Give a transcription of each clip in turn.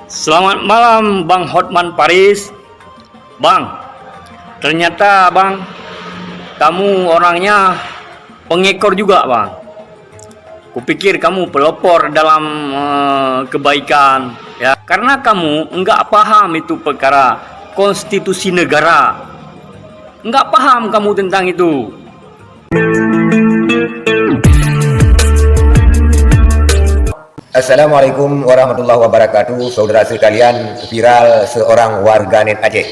Selamat malam Bang Hotman Paris. Bang, ternyata Bang, kamu orangnya pengekor juga Bang. Kupikir kamu pelopor dalam kebaikan ya. Karena kamu enggak paham itu perkara konstitusi negara. Enggak paham kamu tentang itu. Assalamualaikum warahmatullahi wabarakatuh. Saudara sekalian, viral seorang warganet Aceh,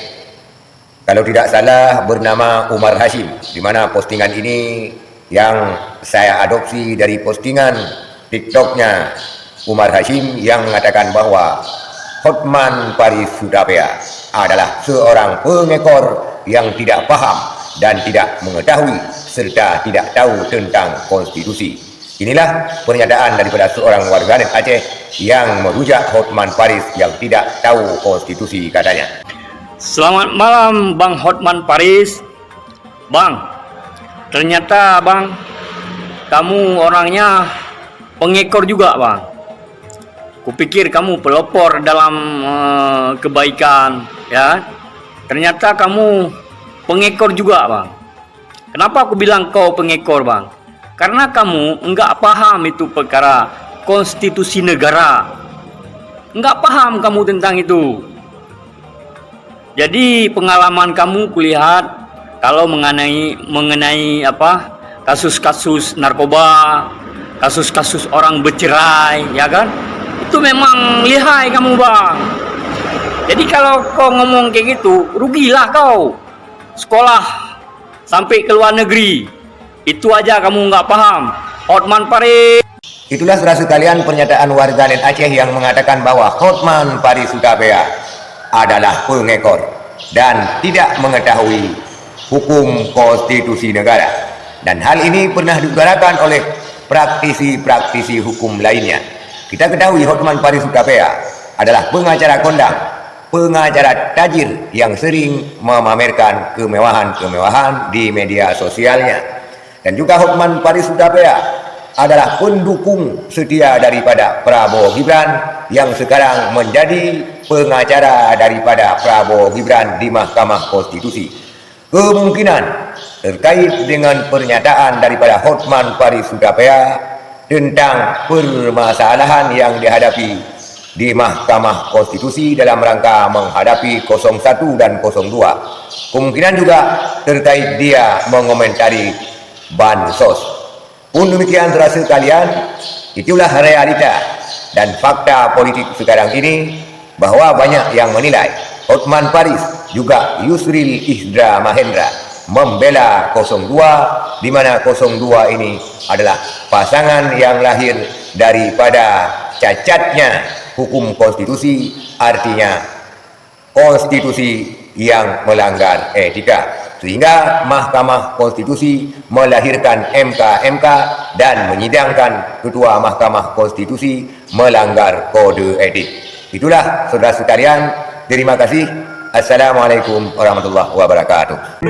kalau tidak salah bernama Umar Hashim, di mana postingan ini yang saya adopsi dari postingan TikToknya Umar Hashim yang mengatakan bahwa Hotman Paris Hutapea adalah seorang pengekor yang tidak paham dan tidak mengetahui serta tidak tahu tentang konstitusi. Inilah pernyataan daripada seorang warganet Aceh yang merujak Hotman Paris yang tidak tahu konstitusi katanya. Selamat malam Bang Hotman Paris. Bang, ternyata Bang, kamu orangnya pengekor juga Bang. Kupikir kamu pelopor dalam kebaikan ya. Ternyata kamu pengekor juga Bang. Kenapa aku bilang kau pengekor Bang? Karena kamu enggak paham itu perkara konstitusi negara. Enggak paham kamu tentang itu. Jadi pengalaman kamu kulihat kalau mengenai apa? Kasus-kasus narkoba, kasus-kasus orang bercerai, ya kan? Itu memang lihai kamu, Bang. Jadi kalau kau ngomong kayak gitu, rugilah kau. Sekolah sampai ke luar negeri. Itu aja kamu nggak paham. Hotman Paris. Itulah saudara sekalian pernyataan warganet Aceh yang mengatakan bahwa Hotman Paris Hutapea adalah pengekor dan tidak mengetahui hukum konstitusi negara. Dan hal ini pernah diutarakan oleh praktisi-praktisi hukum lainnya. Kita ketahui Hotman Paris Hutapea adalah pengacara kondang, pengacara tajir yang sering memamerkan kemewahan-kemewahan di media sosialnya. Dan juga Hotman Paris Hutapea adalah pendukung setia daripada Prabowo Gibran yang sekarang menjadi pengacara daripada Prabowo Gibran di Mahkamah Konstitusi. Kemungkinan terkait dengan pernyataan daripada Hotman Paris Hutapea tentang permasalahan yang dihadapi di Mahkamah Konstitusi dalam rangka menghadapi 01 dan 02. Kemungkinan juga terkait dia mengomentari bansos. Pun demikian saudara sekalian, itulah realita dan fakta politik sekarang ini, bahwa banyak yang menilai Hotman Paris juga Yusril Izdra Mahendra membela 02, di mana 02 ini adalah pasangan yang lahir daripada cacatnya hukum konstitusi, artinya konstitusi yang melanggar etika. Sehingga Mahkamah Konstitusi melahirkan MK dan menyidangkan Ketua Mahkamah Konstitusi melanggar kode etik. Itulah saudara sekalian, terima kasih. Assalamualaikum warahmatullahi wabarakatuh.